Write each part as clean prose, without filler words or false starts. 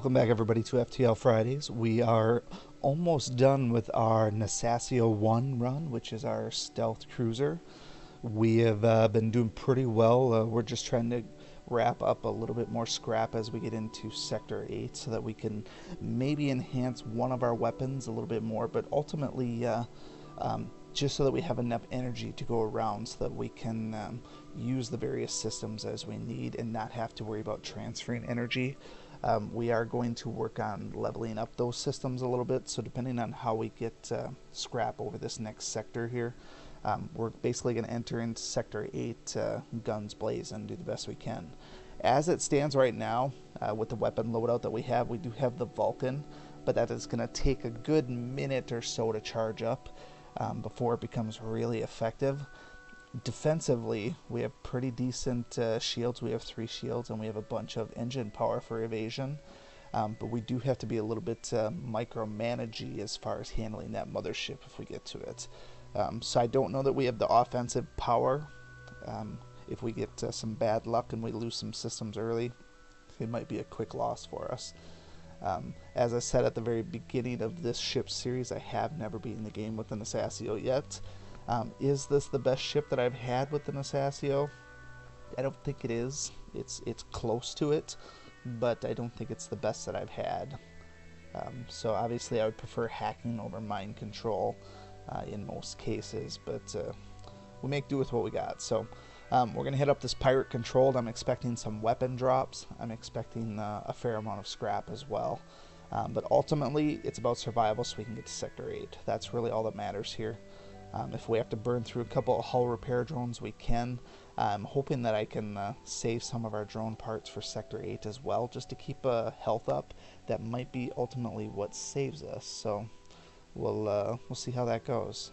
Welcome back, everybody, to FTL Fridays. We are almost done with our Nesasio1 run, which is our stealth cruiser. We have been doing pretty well. We're just trying to wrap up a little bit more scrap as we get into Sector 8 so that we can maybe enhance one of our weapons a little bit more, but ultimately just so that we have enough energy to go around so that we can use the various systems as we need and not have to worry about transferring energy. We are going to work on leveling up those systems a little bit, so depending on how we get scrap over this next sector here, we're basically going to enter into Sector 8 guns blazing and do the best we can. As it stands right now, with the weapon loadout that we do have the Vulcan, but that is going to take a good minute or so to charge up before it becomes really effective. Defensively, we have pretty decent shields. We have 3 shields and we have a bunch of engine power for evasion, but we do have to be a little bit micromanagey as far as handling that mothership if we get to it. So I don't know that we have the offensive power. If we get some bad luck and we lose some systems early, it might be a quick loss for us. As I said at the very beginning of this ship series, I have never beaten the game with the Nesasio yet. Is this the best ship that I've had with the Nesasio? I don't think it is. It's close to it, but I don't think it's the best that I've had. So obviously I would prefer hacking over mind control in most cases, but we make do with what we got. So we're going to hit up this pirate controlled. I'm expecting some weapon drops. I'm expecting a fair amount of scrap as well. But ultimately it's about survival so we can get to Sector 8. That's really all that matters here. If we have to burn through a couple of hull repair drones, we can. I'm hoping that I can save some of our drone parts for Sector 8 as well, just to keep health up. That might be ultimately what saves us, so we'll see how that goes.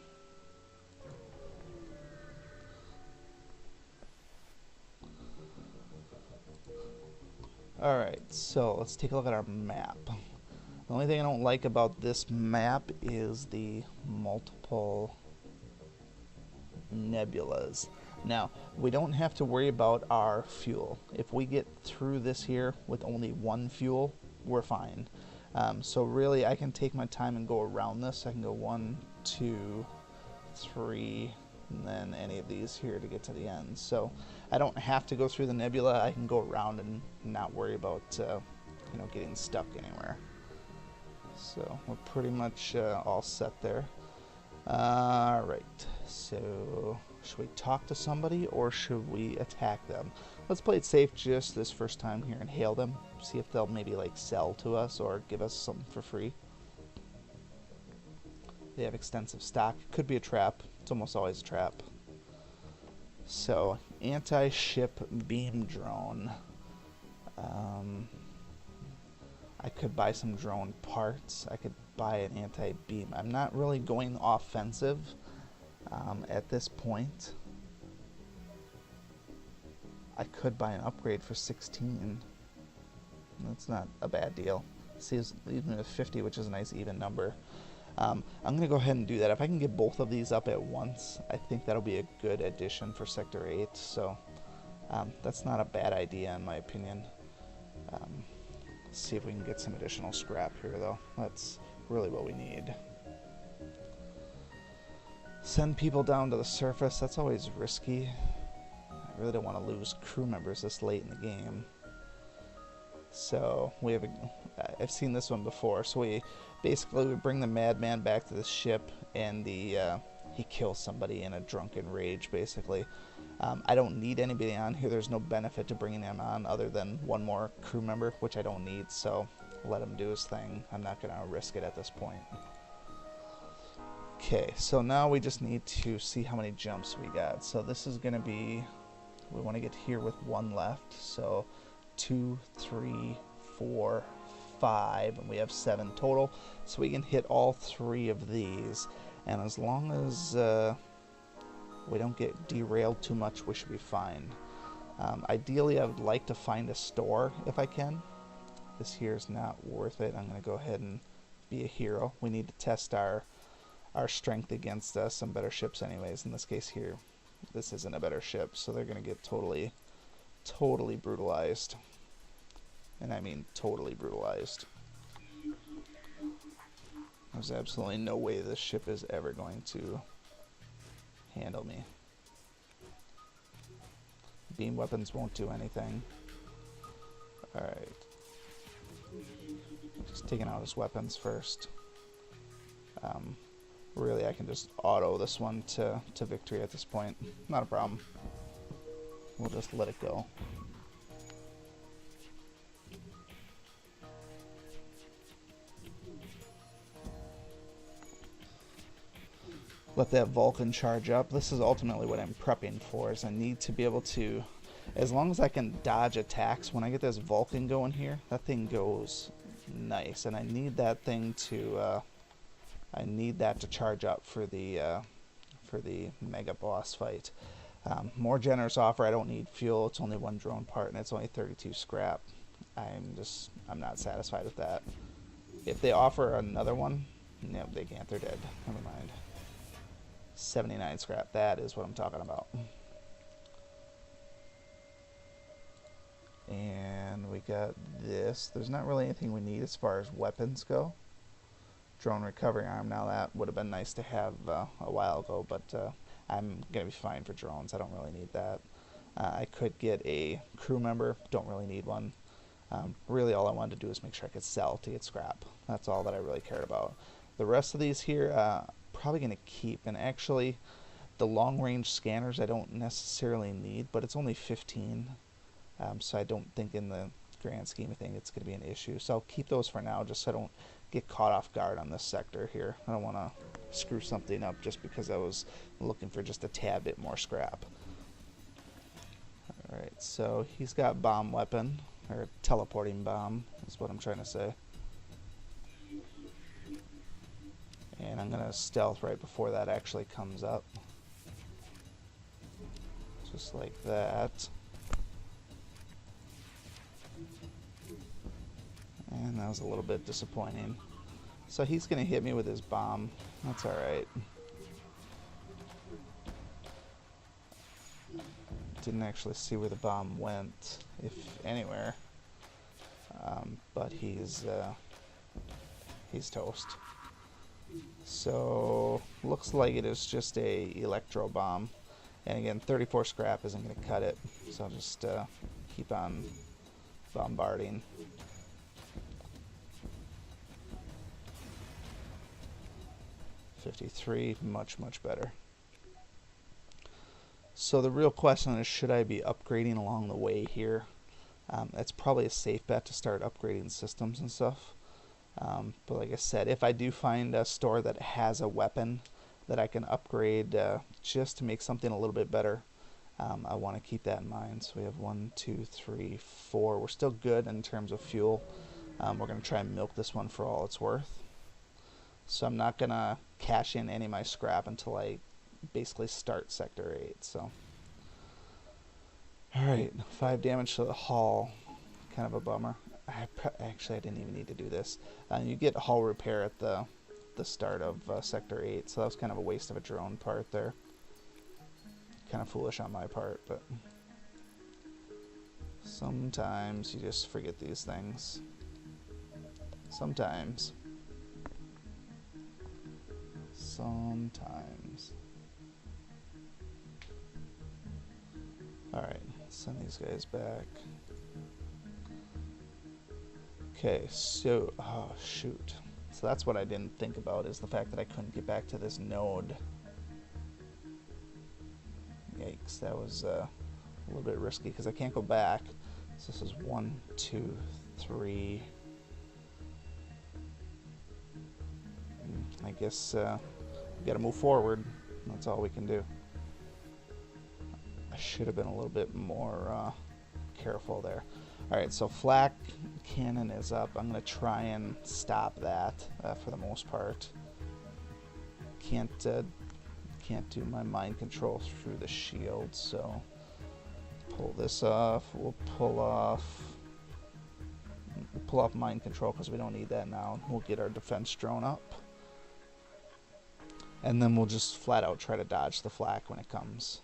Alright, so let's take a look at our map. The only thing I don't like about this map is the multiple nebulas. Now, we don't have to worry about our fuel. If we get through this here with only 1 fuel, we're fine. So really, I can take my time and go around this. I can go 1, 2, 3, and then any of these here to get to the end. So I don't have to go through the nebula. I can go around and not worry about getting stuck anywhere. So we're pretty much all set there. Alright, so should we talk to somebody or should we attack them? Let's play it safe just this first time here and hail them. See if they'll maybe like sell to us or give us something for free. They have extensive stock. Could be a trap. It's almost always a trap. So, anti-ship beam drone. I could buy some drone parts. I could buy an anti-beam. I'm not really going offensive at this point. I could buy an upgrade for 16. That's not a bad deal. See, it's even with 50, which is a nice even number. I'm going to go ahead and do that. If I can get both of these up at once, I think that'll be a good addition for Sector 8. So that's not a bad idea in my opinion. Let's see if we can get some additional scrap here, though. That's really what we need. Send people down to the surface. That's always risky. I really don't want to lose crew members this late in the game. So we have I've seen this one before. So we bring the madman back to the ship, and he kills somebody in a drunken rage, basically. I don't need anybody on here. There's no benefit to bringing him on other than one more crew member, which I don't need, so let him do his thing. I'm not going to risk it at this point. Okay, so now we just need to see how many jumps we got. So this is going to be, we want to get here with 1 left, so 2, 3, 4, 5, and we have 7 total, so we can hit all 3 of these, and as long as we don't get derailed too much, we should be fine. Ideally, I would like to find a store if I can. This here is not worth it. I'm going to go ahead and be a hero. We need to test our strength against some better ships anyways. In this case here, this isn't a better ship, so they're going to get totally brutalized. And I mean totally brutalized. There's absolutely no way this ship is ever going to handle me. Beam weapons won't do anything. Alright. Just taking out his weapons first. Really, I can just auto this one to victory at this point. Not a problem. We'll just let it go. Let that Vulcan charge up. This is ultimately what I'm prepping for, is I need to be able to, as long as I can dodge attacks, when I get this Vulcan going here, that thing goes nice. And I need that thing to, I need that to charge up for the mega boss fight. More generous offer. I don't need fuel. It's only one drone part, and it's only 32 scrap. I'm not satisfied with that. If they offer another one, no, they can't. They're dead. Never mind. 79 scrap. That is what I'm talking about. And we got this. There's not really anything we need as far as weapons go. Drone recovery arm. Now that would have been nice to have a while ago, but I'm going to be fine for drones. I don't really need that. I could get a crew member. Don't really need one. Really all I wanted to do is make sure I could sell to get scrap. That's all that I really cared about. The rest of these here, probably going to keep. And actually, the long range scanners I don't necessarily need, but it's only 15. So I don't think in the grand scheme of things it's going to be an issue. So I'll keep those for now, just so I don't get caught off guard on this sector here. I don't want to screw something up just because I was looking for just a tad bit more scrap. Alright, so he's got bomb weapon, or teleporting bomb is what I'm trying to say. And I'm going to stealth right before that actually comes up. Just like that. And that was a little bit disappointing. So he's going to hit me with his bomb. That's alright. Didn't actually see where the bomb went, if anywhere. But he's toast. So looks like it is just a electro bomb. And again, 34 scrap isn't going to cut it. So I'll just keep on bombarding. .53, much better. So the real question is, should I be upgrading along the way here? That's probably a safe bet to start upgrading systems and stuff. But like I said, if I do find a store that has a weapon that I can upgrade just to make something a little bit better, I want to keep that in mind. So we have 1, 2, 3, 4. We're still good in terms of fuel. We're going to try and milk this one for all it's worth. So I'm not going to cash in any of my scrap until I basically start Sector 8. So, alright, 5 damage to the hull. Kind of a bummer. Actually, I didn't even need to do this. You get hull repair at the start of Sector 8, so that was kind of a waste of a drone part there. Kind of foolish on my part, but sometimes you just forget these things. Sometimes. Alright, send these guys back. Okay, so, oh shoot. So that's what I didn't think about, is the fact that I couldn't get back to this node. Yikes, that was a little bit risky because I can't go back. So this is 1, 2, 3. I guess we gotta move forward. That's all we can do. I should have been a little bit more careful there. Alright, so flak cannon is up. I'm going to try and stop that for the most part. Can't do my mind control through the shield, so pull this off. We'll pull off mind control because we don't need that now. We'll get our defense drone up. And then we'll just flat out try to dodge the flak when it comes.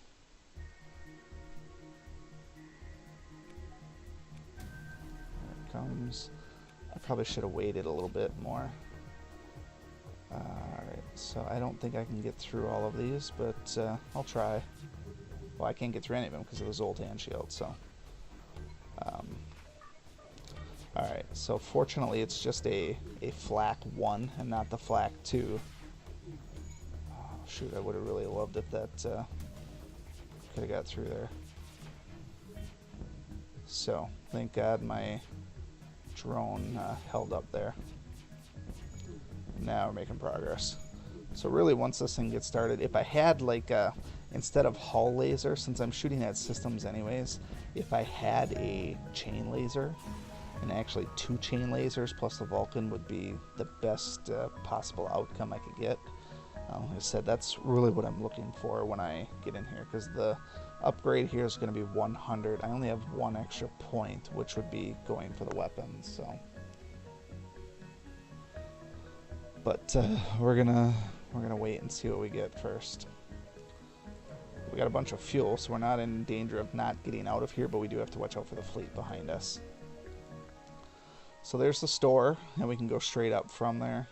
systems. I probably should have waited a little bit more. Alright, so I don't think I can get through all of these, but I'll try. Well, I can't get through any of them because of the Zoltan shield, so. Alright, so fortunately it's just a flak 1 and not the flak 2. Oh, shoot, I would have really loved if that could have got through there. So, thank God my drone held up there. Now we're making progress. So really, once this thing gets started, if I had like instead of hull laser, since I'm shooting at systems anyways, if I had a chain laser, and actually 2 chain lasers plus the Vulcan would be the best possible outcome I could get. Like I said, that's really what I'm looking for when I get in here, because the upgrade here is going to be 100. I only have 1 extra point, which would be going for the weapons. So, but we're gonna wait and see what we get first. We got a bunch of fuel, so we're not in danger of not getting out of here, but we do have to watch out for the fleet behind us. So there's the store, and we can go straight up from there.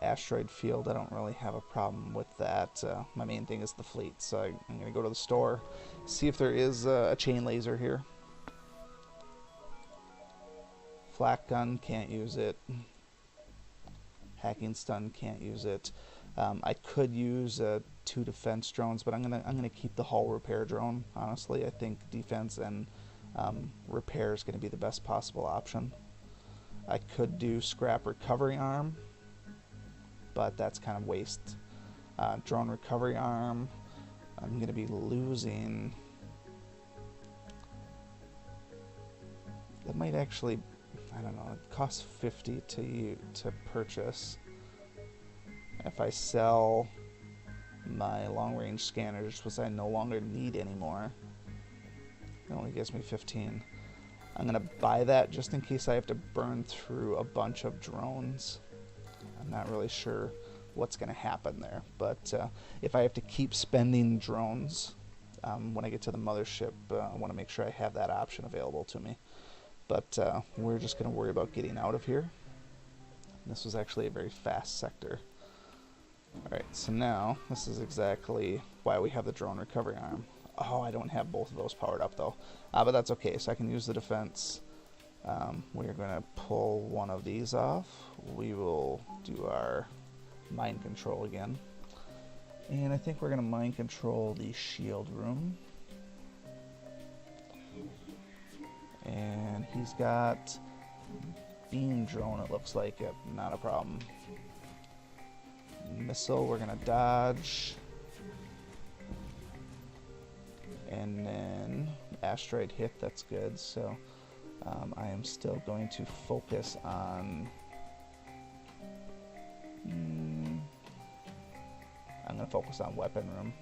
Asteroid field, I don't really have a problem with that. My main thing is the fleet, so I'm going to go to the store, see if there is a chain laser here. Flak gun, can't use it. Hacking stun, can't use it. I could use 2 defense drones, but I'm gonna keep the hull repair drone. Honestly, I think defense and repair is going to be the best possible option. I could do scrap recovery arm, but that's kind of waste. Drone recovery arm, I'm going to be losing. That might actually, I don't know, it costs 50 to purchase. If I sell my long range scanners, which I no longer need anymore, it only gives me 15. I'm going to buy that just in case I have to burn through a bunch of drones. I'm not really sure what's going to happen there, but if I have to keep spending drones when I get to the mothership, I want to make sure I have that option available to me. But we're just going to worry about getting out of here. This was actually a very fast sector. Alright, so now this is exactly why we have the drone recovery arm. Oh, I don't have both of those powered up though, but that's okay, so I can use the defense. We're going to pull one of these off. We will do our mind control again. And I think we're going to mind control the shield room. And he's got beam drone, it looks like. Yep, not a problem. Missile, we're going to dodge. And then asteroid hit, that's good. So I am still going to focus on I'm going to focus on weapon room.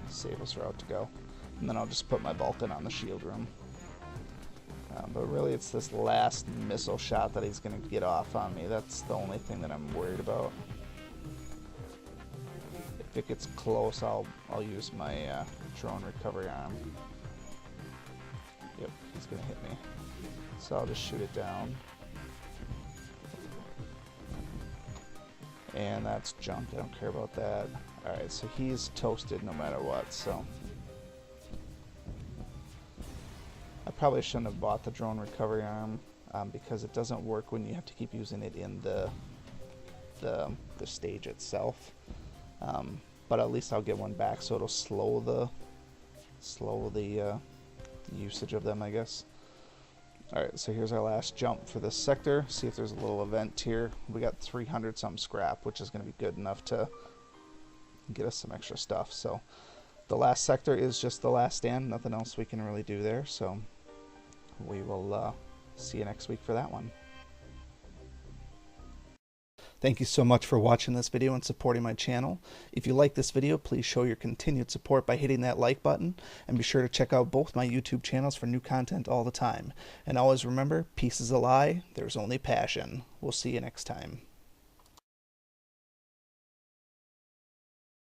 Safest route to go. And then I'll just put my Vulcan on the shield room. But really it's this last missile shot that he's going to get off on me. That's the only thing that I'm worried about. If it gets close, I'll use my drone recovery arm. Yep, he's going to hit me. So I'll just shoot it down. And that's junk, I don't care about that. Alright, so he's toasted no matter what, so. I probably shouldn't have bought the drone recovery arm because it doesn't work when you have to keep using it in the stage itself. But at least I'll get one back, so it'll slow the usage of them, I guess. Alright, so here's our last jump for this sector. See if there's a little event here. We got 300 some scrap, which is going to be good enough to get us some extra stuff. So the last sector is just the last stand. Nothing else we can really do there. So we will see you next week for that one. Thank you so much for watching this video and supporting my channel. If you like this video, please show your continued support by hitting that like button, and be sure to check out both my YouTube channels for new content all the time. And always remember, peace is a lie, there's only passion. We'll see you next time.